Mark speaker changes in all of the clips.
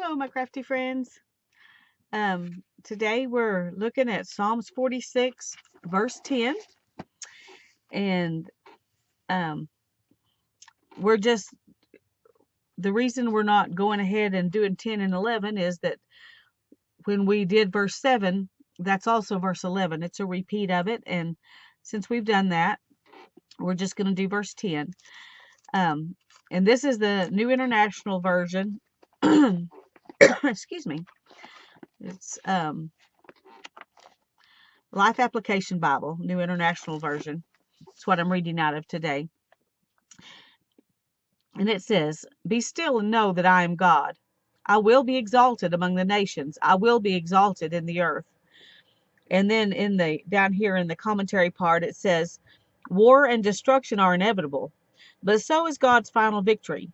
Speaker 1: Hello, my crafty friends. Today we're looking at Psalms 46, verse 10, and um, we're just the reason we're not going ahead and doing 10 and 11 is that when we did verse 7, that's also verse 11. It's a repeat of it, and since we've done that, we're just going to do verse 10. And this is the New International Version. Excuse me. It's Life Application Bible, New International Version. That's what I'm reading out of today. And it says, "Be still and know that I am God. I will be exalted among the nations. I will be exalted in the earth." And then down here in the commentary part, it says, "War and destruction are inevitable, but so is God's final victory.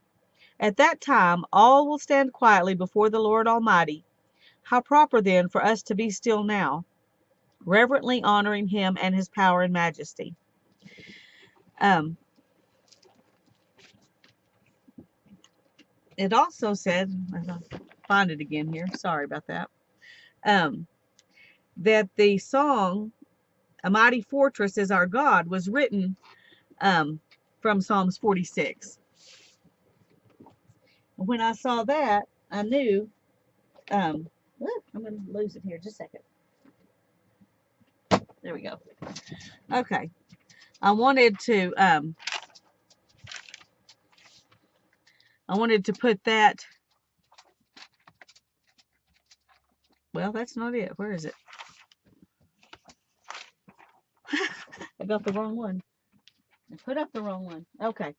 Speaker 1: At that time, all will stand quietly before the Lord Almighty. How proper then for us to be still now, reverently honoring him and his power and majesty." Um, it also said, I'll find it again here. Sorry about that. That the song "A Mighty Fortress is Our God" was written from Psalms 46. When I saw that, I knew. I'm going to lose it here just a second. There we go. Okay. I wanted to put that. Well, that's not it. Where is it? I got the wrong one. I put up the wrong one. Okay.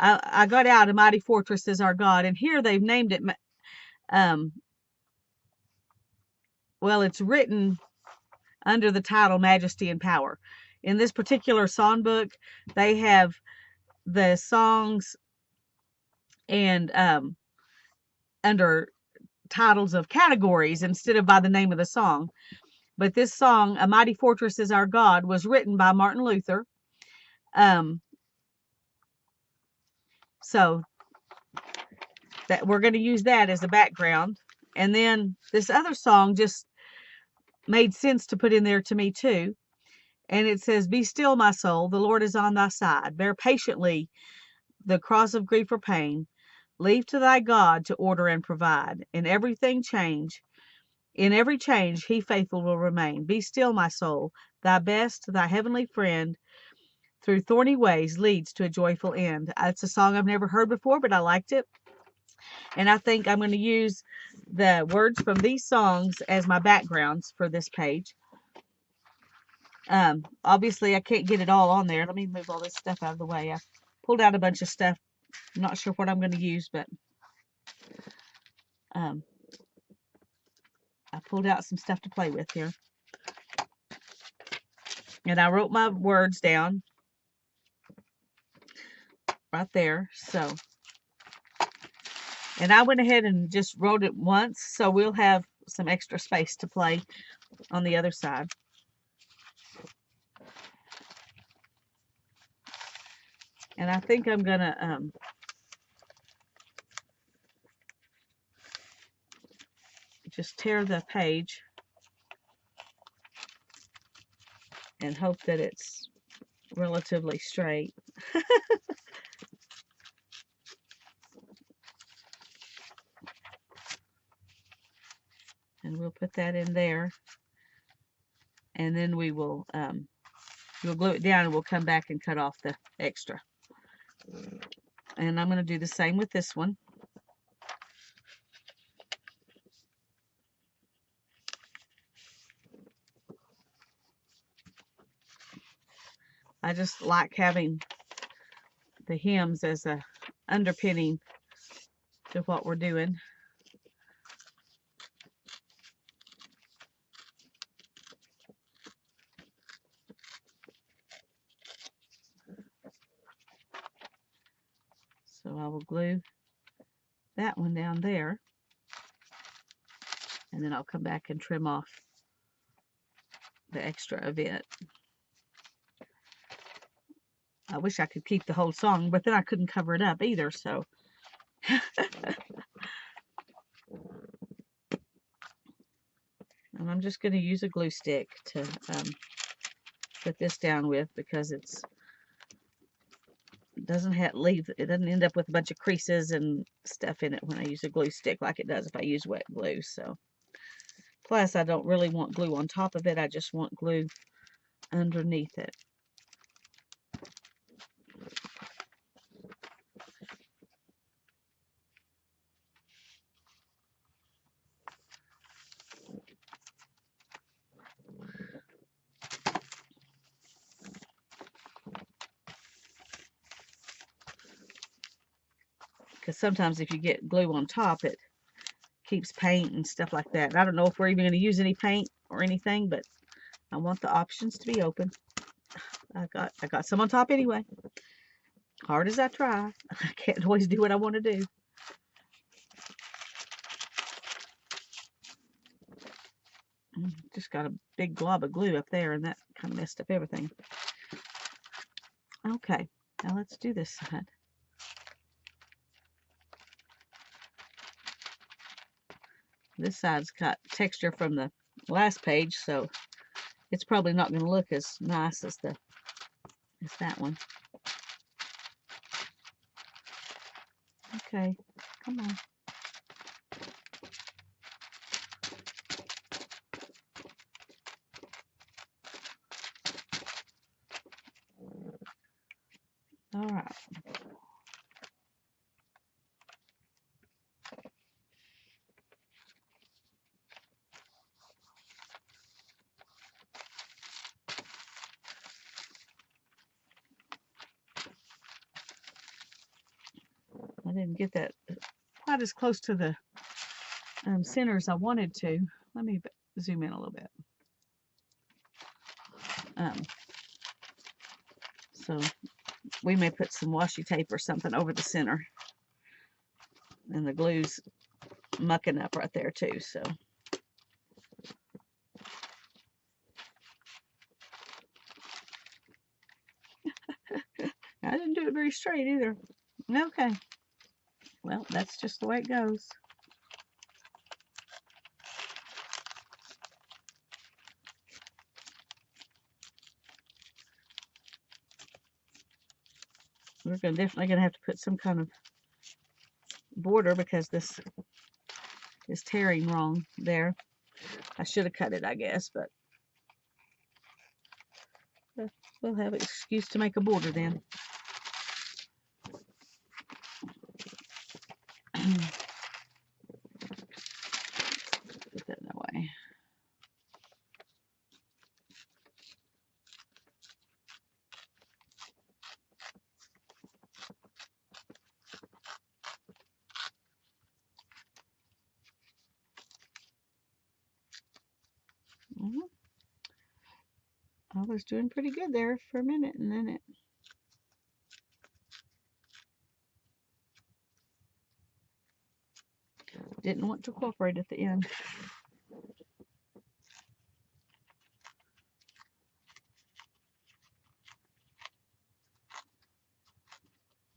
Speaker 1: I got out "A Mighty Fortress is Our God," and here they've named it. Well, it's written under the title "Majesty and Power." In this particular songbook, they have the songs and under titles of categories instead of by the name of the song. But this song, "A Mighty Fortress is Our God," was written by Martin Luther. So that we're going to use that as a background. And then this other song just made sense to put in there to me too. And it says, "Be still, my soul, the Lord is on thy side. Bear patiently the cross of grief or pain. Leave to thy God to order and provide. In every change, he faithful will remain. Be still, my soul, thy best, thy heavenly friend, through thorny ways leads to a joyful end." It's a song I've never heard before, but I liked it. And I think I'm going to use the words from these songs as my backgrounds for this page. Obviously, I can't get it all on there. Let me move all this stuff out of the way. I pulled out a bunch of stuff. I'm not sure what I'm going to use, but I pulled out some stuff to play with here. And I wrote my words down right there. So, and I went ahead and just wrote it once, so we'll have some extra space to play on the other side. And I think I'm gonna just tear the page and hope that it's relatively straight. And we'll put that in there, and then we will we'll glue it down, and we'll come back and cut off the extra. And I'm going to do the same with this one. I just like having the hymns as a underpinning to what we're doing. So I will glue that one down there, and then I'll come back and trim off the extra of it. I wish I could keep the whole song, but then I couldn't cover it up either, so And I'm just going to use a glue stick to put this down with, because it doesn't end up with a bunch of creases and stuff in it when I use a glue stick like it does if I use wet glue. So plus I don't really want glue on top of it, I just want glue underneath it. Because sometimes if you get glue on top, it keeps paint and stuff like that. And I don't know if we're even going to use any paint or anything, but I want the options to be open. I got some on top anyway. Hard as I try, I can't always do what I want to do. Just got a big glob of glue up there, and that kind of messed up everything. Okay, now let's do this side. This side's got texture from the last page, so it's probably not going to look as nice as that one. Okay, come on. All right. I didn't get that quite as close to the center as I wanted to. Let me zoom in a little bit. So we may put some washi tape or something over the center. And the glue's mucking up right there too, so. I didn't do it very straight either. Okay. Well, that's just the way it goes. We're definitely going to have to put some kind of border, because this is tearing wrong there. I should have cut it, I guess, but we'll have an excuse to make a border then. Put that that way. I was doing pretty good there for a minute, and then it didn't want to cooperate at the end.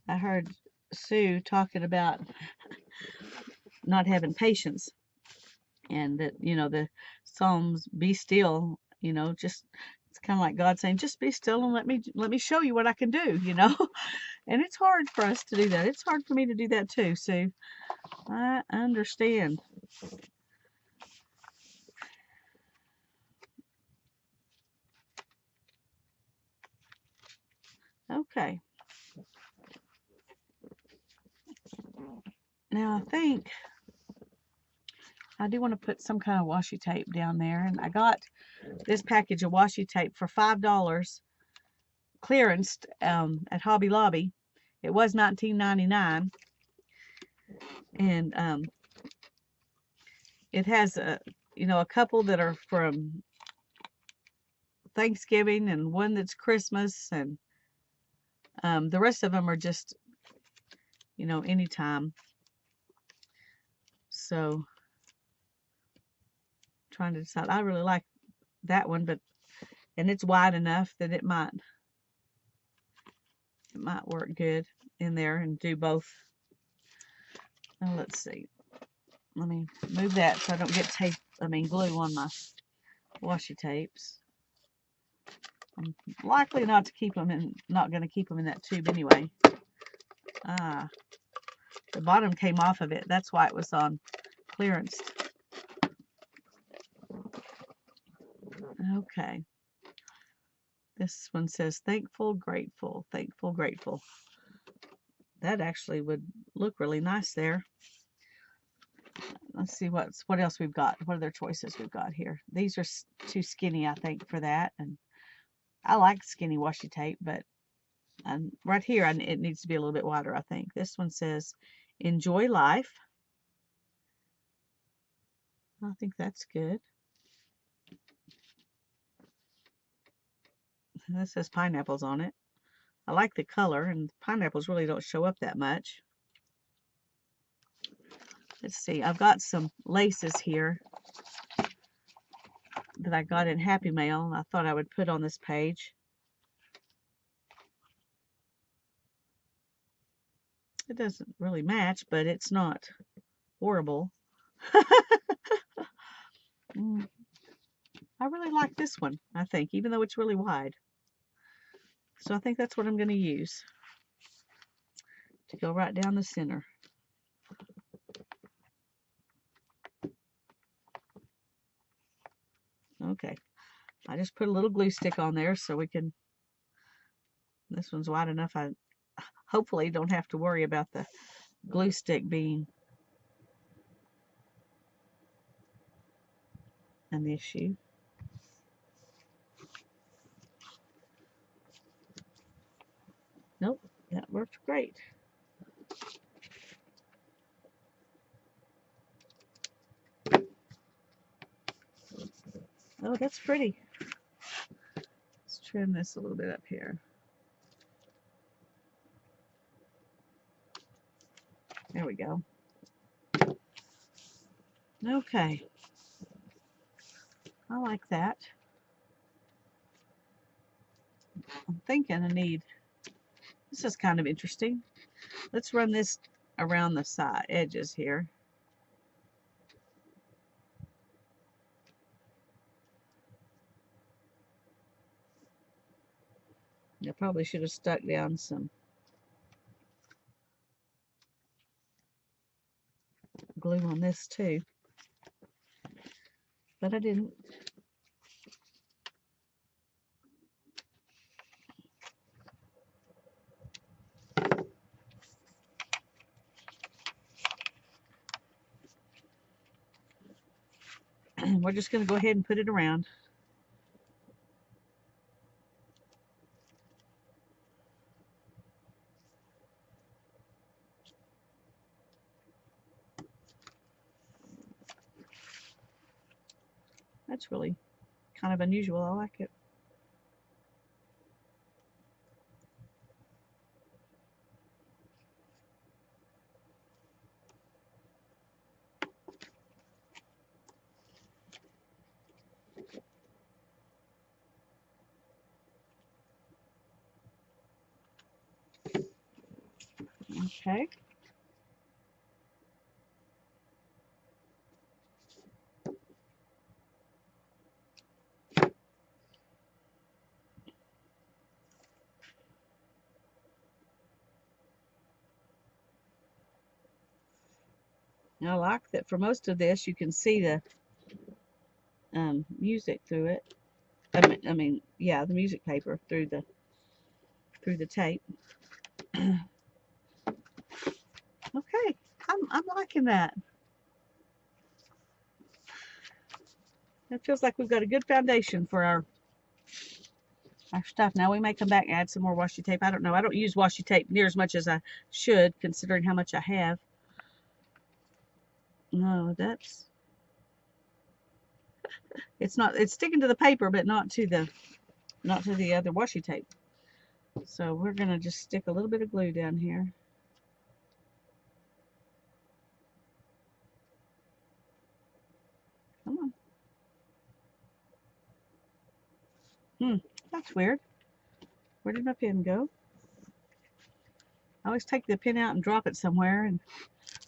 Speaker 1: I heard Sue talking about not having patience, and that, you know, the Psalms, be still, you know, just, it's kind of like God saying, just be still and let me show you what I can do, you know. And it's hard for us to do that. It's hard for me to do that too, Sue. I understand. Okay. Now I think I do want to put some kind of washi tape down there, and I got this package of washi tape for $5 clearance at Hobby Lobby. It was $19.99, and it has a couple that are from Thanksgiving and one that's Christmas, and the rest of them are just, you know, anytime. So trying to decide. I really like that one, and it's wide enough that it might work good in there and do both Oh, let's see. Let me move that so I don't get glue on my washi tapes. I'm likely not going to keep them in that tube anyway. Ah, the bottom came off of it. That's why it was on clearance. Okay. This one says thankful, grateful, thankful, grateful. That actually would look really nice there. Let's see what else we've got. What other choices we've got here? These are too skinny, I think, for that. And I like skinny washi tape, but right here it needs to be a little bit wider, I think. This one says enjoy life. I think that's good. And this says pineapples on it. I like the color, and pineapples really don't show up that much. Let's see, I've got some laces here that I got in Happy Mail, and I thought I would put on this page. It doesn't really match, but it's not horrible. I really like this one, I think, even though it's really wide. So I think that's what I'm going to use to go right down the center. Okay, I just put a little glue stick on there so we can, this one's wide enough, I hopefully don't have to worry about the glue stick being an issue. Nope, that worked great. Oh, that's pretty. Let's trim this a little bit up here. There we go. Okay. I like that. I'm thinking I need, this is kind of interesting. Let's run this around the side edges here. I probably should have stuck down some glue on this too, but I didn't. We're just going to go ahead and put it around. That's really kind of unusual. I like it. Okay. I like that for most of this you can see the music through it. I mean, yeah, the music paper through the tape. Okay, I'm liking that. It feels like we've got a good foundation for our stuff. Now we may come back and add some more washi tape. I don't know. I don't use washi tape near as much as I should, considering how much I have. No, it's not. It's sticking to the paper, but not to the other washi tape. So we're gonna just stick a little bit of glue down here. Come on. That's weird. Where did my pen go? I always take the pen out and drop it somewhere, and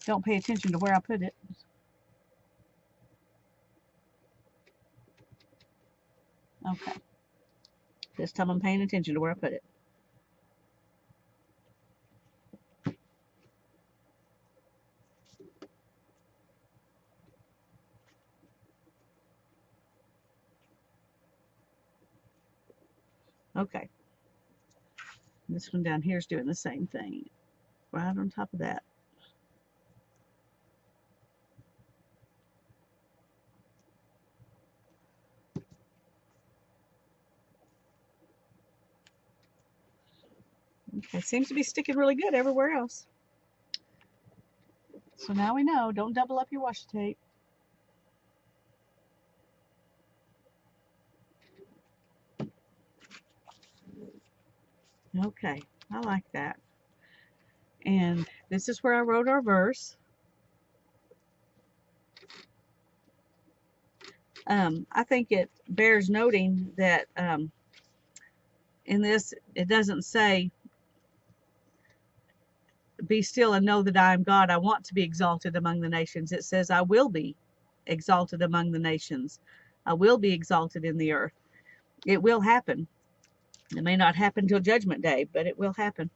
Speaker 1: don't pay attention to where I put it. Okay. This time I'm paying attention to where I put it. Okay. This one down here is doing the same thing. Right on top of that. Okay, seems to be sticking really good everywhere else. So now we know, don't double up your washi tape. Okay, I like that. And this is where I wrote our verse. I think it bears noting that in this, it doesn't say, be still and know that I am God. I want to be exalted among the nations. It says, I will be exalted among the nations. I will be exalted in the earth. It will happen. It may not happen till Judgment Day, but it will happen.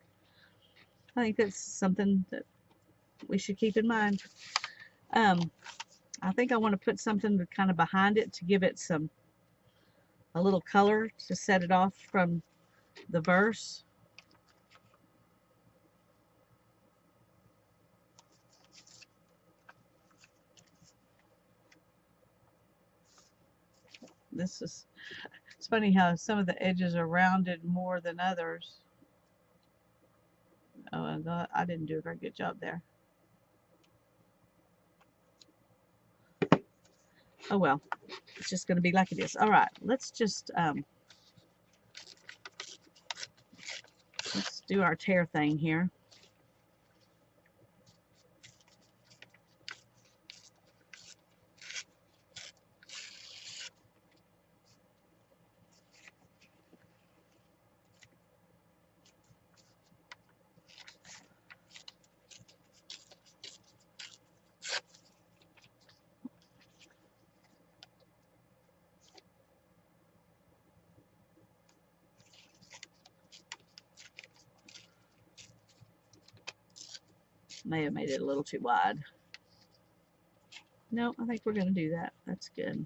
Speaker 1: I think that's something that we should keep in mind. I think I want to put something kind of behind it to give it a little color to set it off from the verse. It's funny how some of the edges are rounded more than others. Oh, I didn't do a very good job there. Oh well, it's just going to be like it is. All right, let's do our tear thing here. May have made it a little too wide. No, I think we're going to do that. That's good.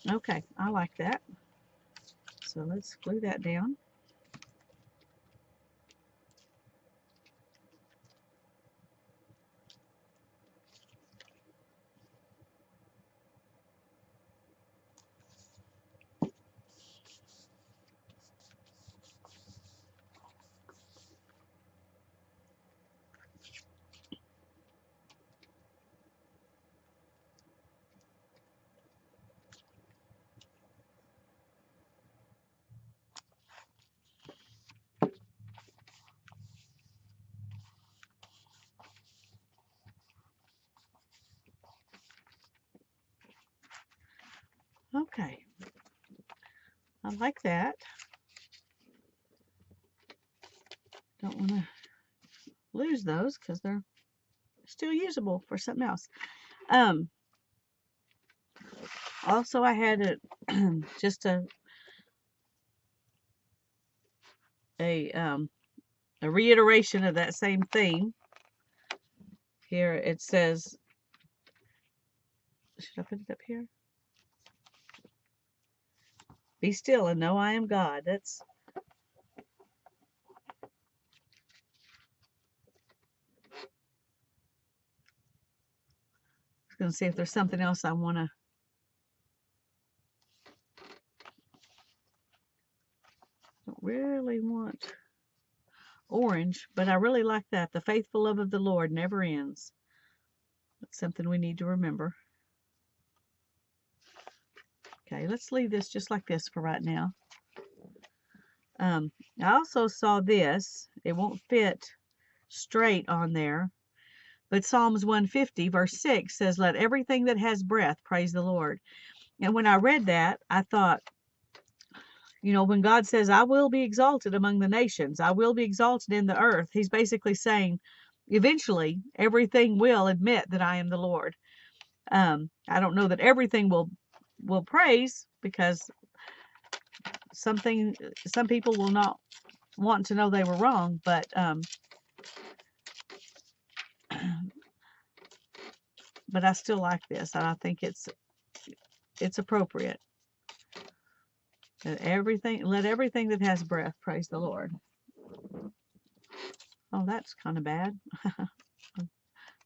Speaker 1: Okay, I like that. So let's glue that down. Okay, I like that. Don't want to lose those because they're still usable for something else. Also, I had just a reiteration of that same theme. Here it says, should I put it up here? Be still and know I am God. That's going to see if there's something else I want to. Don't really want orange, but I really like that. The faithful love of the Lord never ends. That's something we need to remember. Okay, let's leave this just like this for right now. I also saw this. It won't fit straight on there, but Psalms 150 verse 6 says, let everything that has breath praise the Lord. And when I read that, I thought, when God says, I will be exalted among the nations, I will be exalted in the earth, he's basically saying, eventually, everything will admit that I am the Lord. I don't know that everything will praise, because some people will not want to know they were wrong, but but I still like this, and I think it's appropriate that let everything that has breath praise the Lord. Oh, that's kind of bad.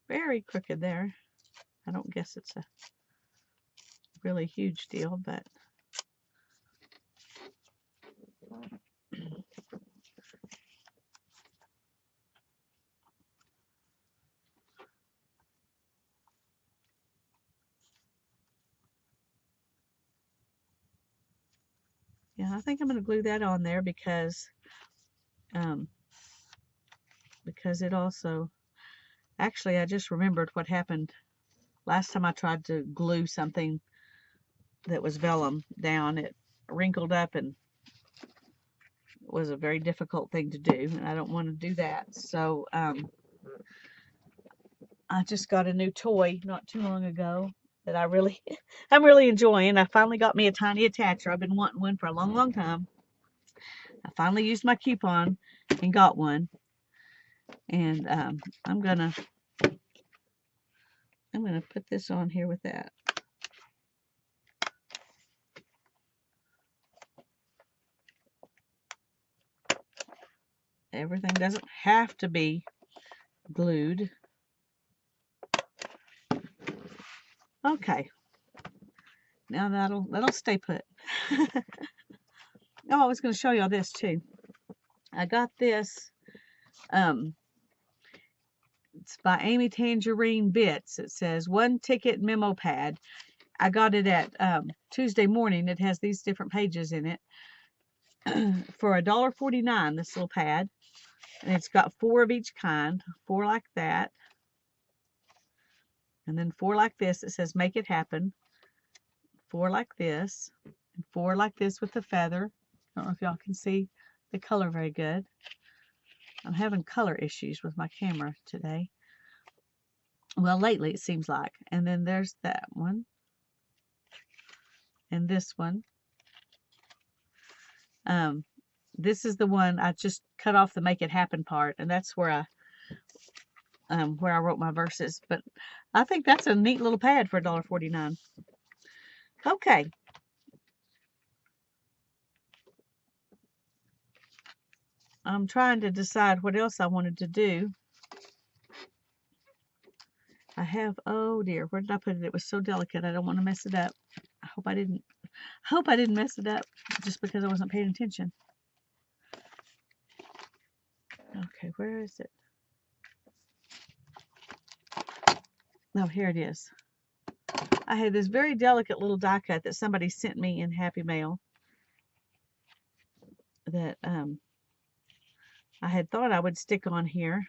Speaker 1: Very crooked there. I don't guess it's a really huge deal, but yeah, I think I'm going to glue that on there because it also, actually, I just remembered what happened last time I tried to glue something that was vellum down. It wrinkled up and was a very difficult thing to do, and I don't want to do that. So I just got a new toy not too long ago that I'm really enjoying. I finally got me a tiny attacher. I've been wanting one for a long, long time. I finally used my coupon and got one, and I'm gonna put this on here with that. Everything doesn't have to be glued. Okay, now that'll stay put. Oh, I was going to show y'all this too. I got this. It's by Amy Tangerine Bits. It says 1 ticket memo pad. I got it at Tuesday morning. It has these different pages in it for $1.49. This little pad, and it's got 4 of each kind. 4 like that, and then 4 like this. It says make it happen. 4 like this, and 4 like this with the feather. I don't know if y'all can see the color very good. I'm having color issues with my camera today. Well, lately it seems like. And then there's that one. And this one. This is the one I just cut off the make it happen part, and that's where I wrote my verses. But I think that's a neat little pad for $1.49. Okay. I'm trying to decide what else I wanted to do. I have, oh dear, where did I put it? It was so delicate. I don't want to mess it up. I hope I didn't mess it up just because I wasn't paying attention. Okay, where is it? No, here it is. I had this very delicate little die cut that somebody sent me in Happy Mail that I had thought I would stick on here.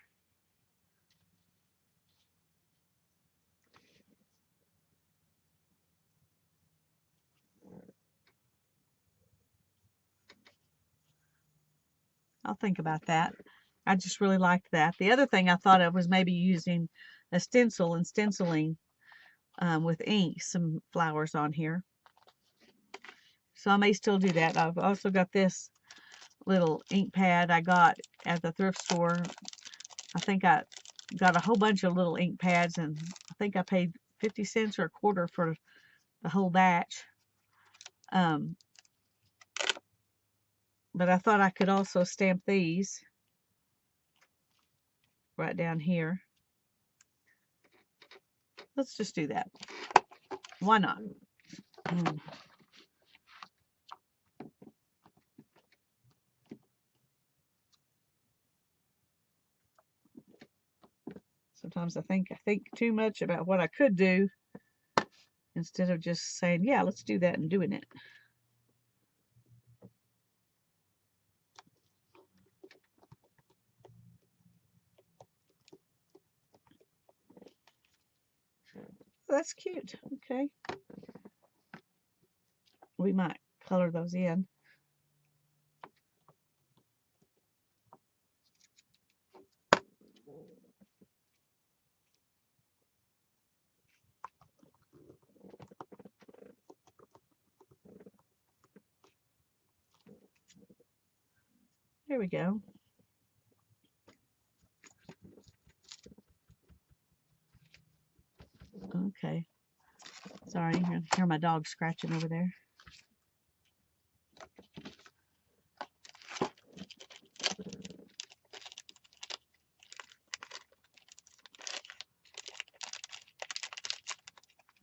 Speaker 1: I'll think about that. I just really liked that. The other thing I thought of was maybe using a stencil and stenciling with ink some flowers on here. So I may still do that. I've also got this little ink pad I got at the thrift store. I think I got a whole bunch of little ink pads, and I think I paid 50 cents or a quarter for the whole batch. But I thought I could also stamp these right down here. Let's just do that. Why not? Sometimes I think too much about what I could do instead of just saying, yeah, let's do that and doing it. That's cute. Okay. We might color those in. There we go. Okay. Sorry, I hear my dog scratching over there.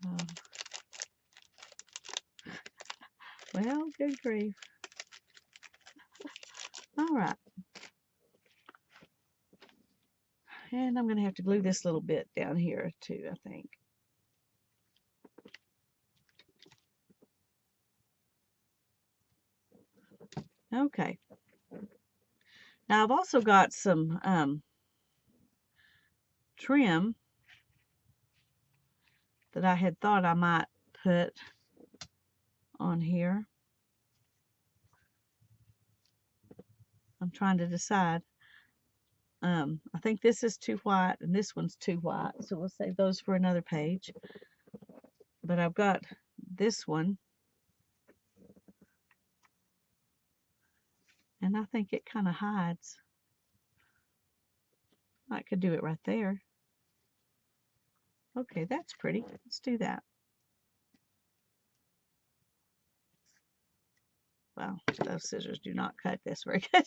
Speaker 1: Oh. Well, good grief. All right. And I'm going to have to glue this little bit down here too, I think. Okay. Now I've also got some trim that I had thought I might put on here. I'm trying to decide. I think this is too white and this one's too white, so we'll save those for another page. But I've got this one, and I think it kind of hides. I could do it right there. Okay, that's pretty. Let's do that. Well, those scissors do not cut this very good.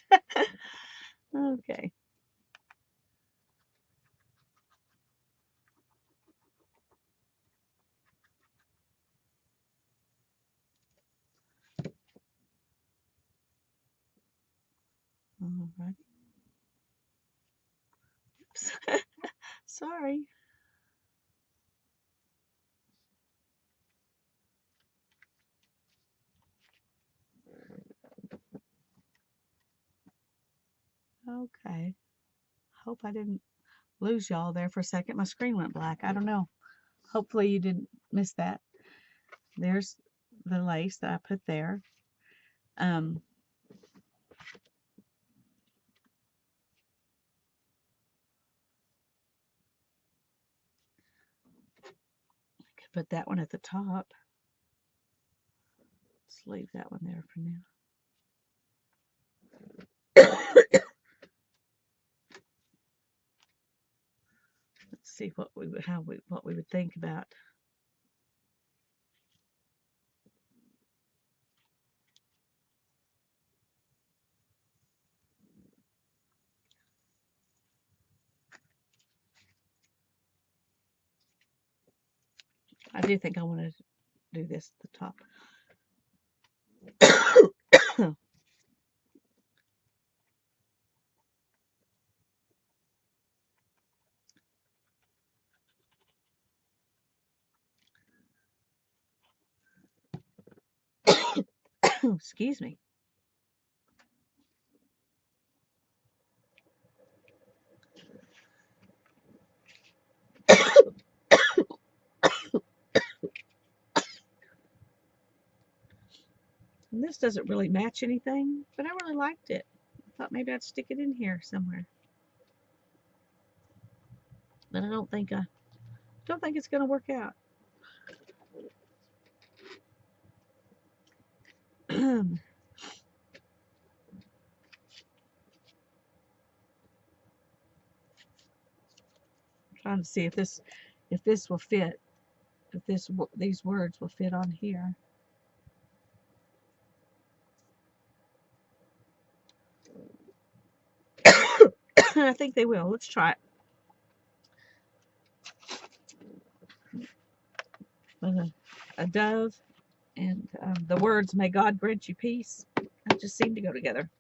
Speaker 1: Okay. All right. Oops. Sorry. Okay. Hope I didn't lose y'all there for a second. My screen went black. I don't know. Hopefully you didn't miss that. There's the lace that I put there. I could put that one at the top. Let's leave that one there for now. Let's see what we would think about. I do think I want to do this at the top. Excuse me. And this doesn't really match anything, but I really liked it. I thought maybe I'd stick it in here somewhere. But I don't think it's going to work out. Trying to see if this will fit, if these words will fit on here. I think they will. Let's try it. A dove and the words, "May God grant you peace," that just seem to go together.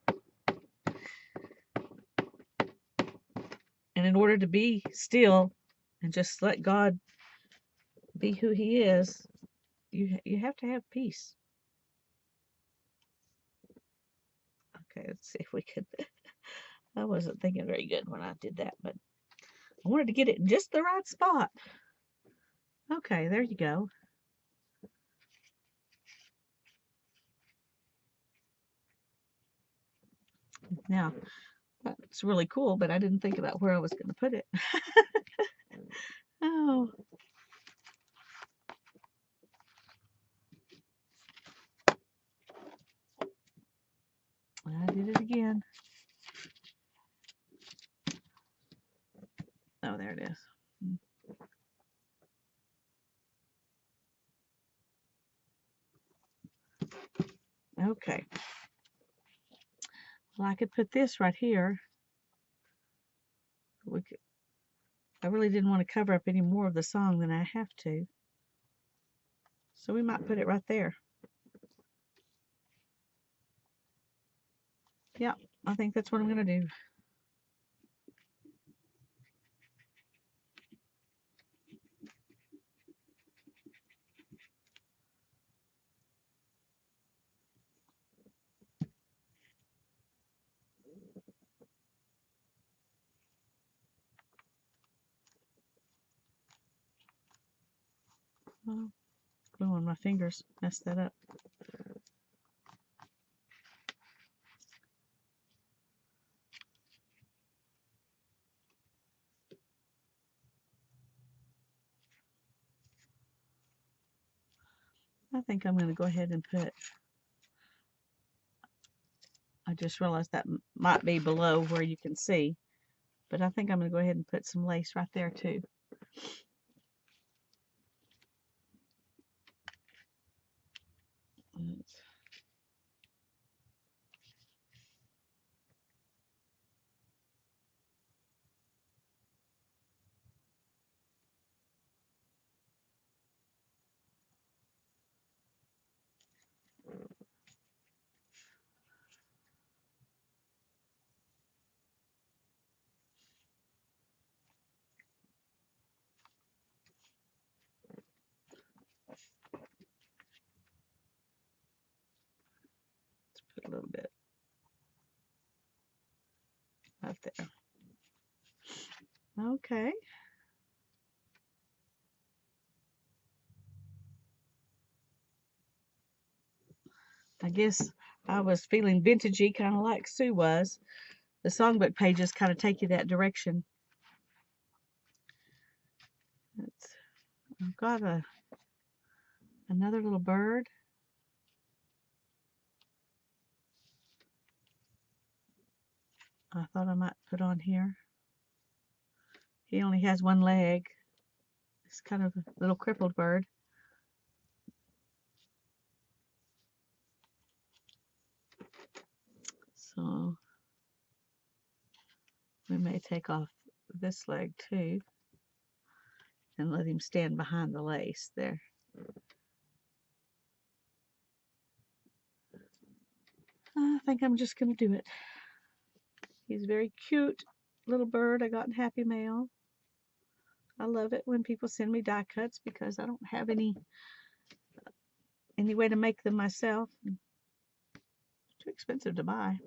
Speaker 1: And in order to be still and just let God be who He is, you have to have peace. Okay, let's see if we could. I wasn't thinking very good when I did that, but I wanted to get it in just the right spot. Okay, there you go. Now, It's really cool, but I didn't think about where I was going to put it. Oh, I did it again. Oh, there it is. Okay. Well, I could put this right here. I really didn't want to cover up any more of the song than I have to. So we might put it right there. Yeah, I think that's what I'm going to do. Oh, glue on my fingers messed that up. I think I'm going to go ahead and put, I just realized that might be below where you can see, but I think I'm going to go ahead and put some lace right there too. Put a little bit right there. Okay. I guess I was feeling vintagey, kind of like Sue was. The songbook pages kind of take you that direction. I've got another little bird. I thought I might put on here. He only has one leg. It's kind of a little crippled bird. So we may take off this leg too and let him stand behind the lace there. I think I'm just going to do it. He's a very cute little bird I got in Happy Mail. I love it when people send me die cuts because I don't have any way to make them myself. Too expensive to buy.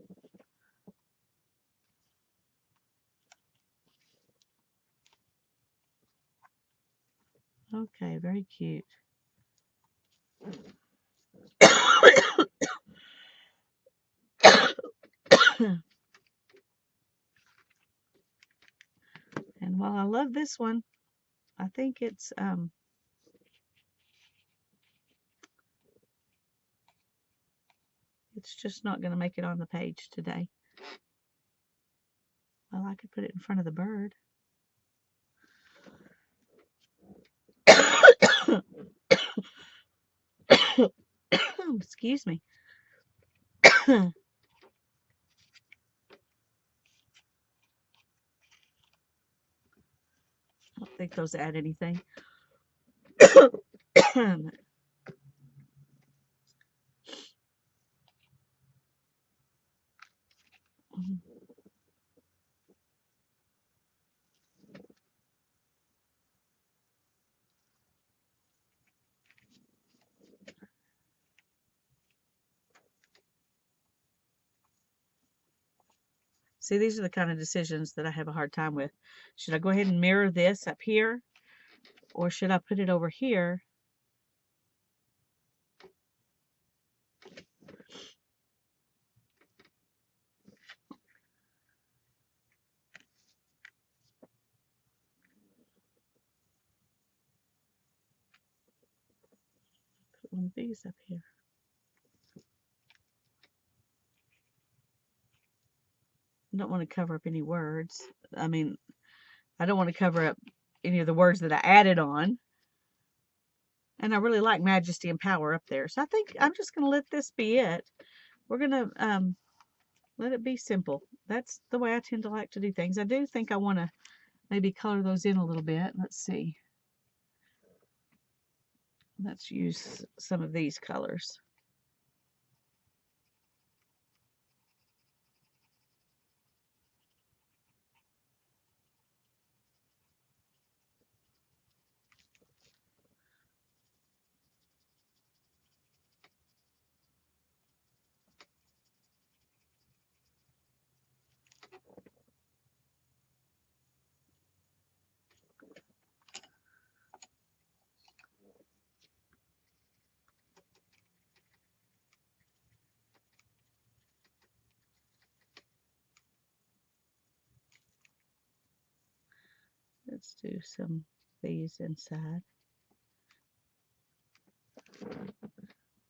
Speaker 1: Okay, very cute. And while I love this one, I think it's just not going to make it on the page today. Well, I could put it in front of the bird. Excuse me. I don't think those add anything. See, these are the kind of decisions that I have a hard time with. Should I go ahead and mirror this up here? Or should I put it over here? one of these up here. I don't want to cover up any words. I mean, I don't want to cover up any of the words that I added on. And I really like majesty and power up there. So I think I'm just going to let this be it. We're going to let it be simple. That's the way I tend to like to do things. I do think I want to maybe color those in a little bit. Let's see. Let's use some of these colors. Let's do some of these inside.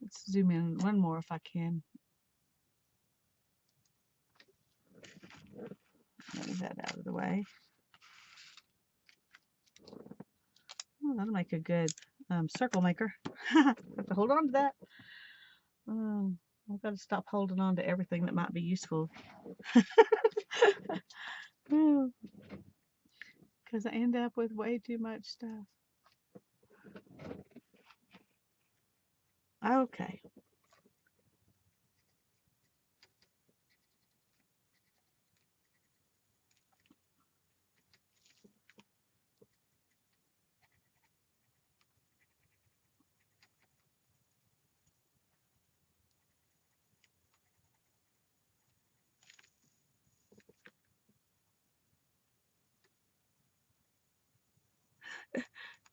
Speaker 1: Let's zoom in one more if I can. Move that out of the way. Oh, that'll make a good circle maker. Have to hold on to that. I've got to stop holding on to everything that might be useful. Because I end up with way too much stuff. Okay.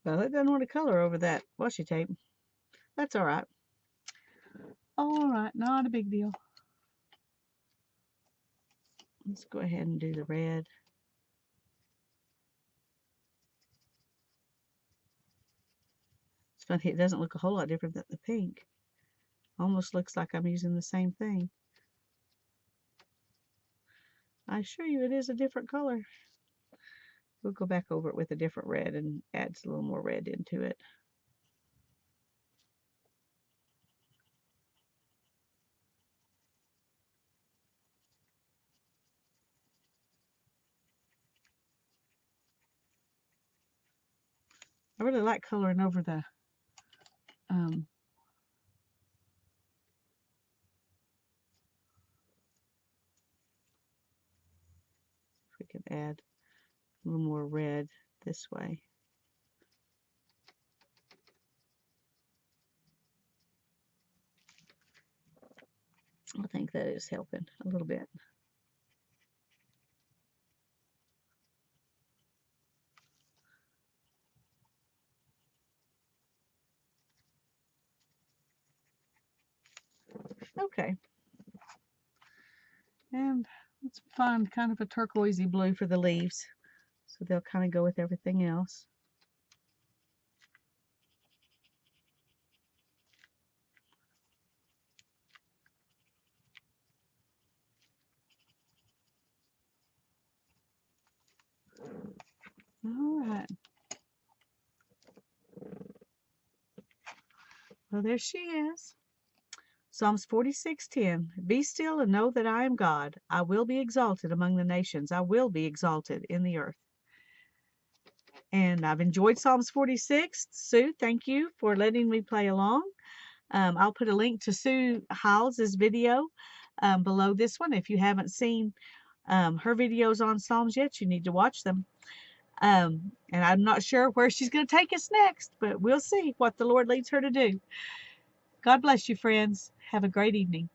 Speaker 1: Well, it doesn't want to color over that washi tape. That's all right. All right, not a big deal. Let's go ahead and do the red. It's funny, it doesn't look a whole lot different than the pink. Almost looks like I'm using the same thing. I assure you it is a different color. We'll go back over it with a different red and add a little more red into it. I really like coloring over the if we can add a little more red this way. I think that is helping a little bit. Okay. And let's find kind of a turquoisey blue for the leaves, so they'll kind of go with everything else. All right. Well, there she is. Psalms 46:10. Be still and know that I am God. I will be exalted among the nations. I will be exalted in the earth. And I've enjoyed Psalms 46. Sue, thank you for letting me play along. I'll put a link to Sue Howes' video below this one. If you haven't seen her videos on Psalms yet, you need to watch them. And I'm not sure where she's going to take us next, but we'll see what the Lord leads her to do. God bless you, friends. Have a great evening.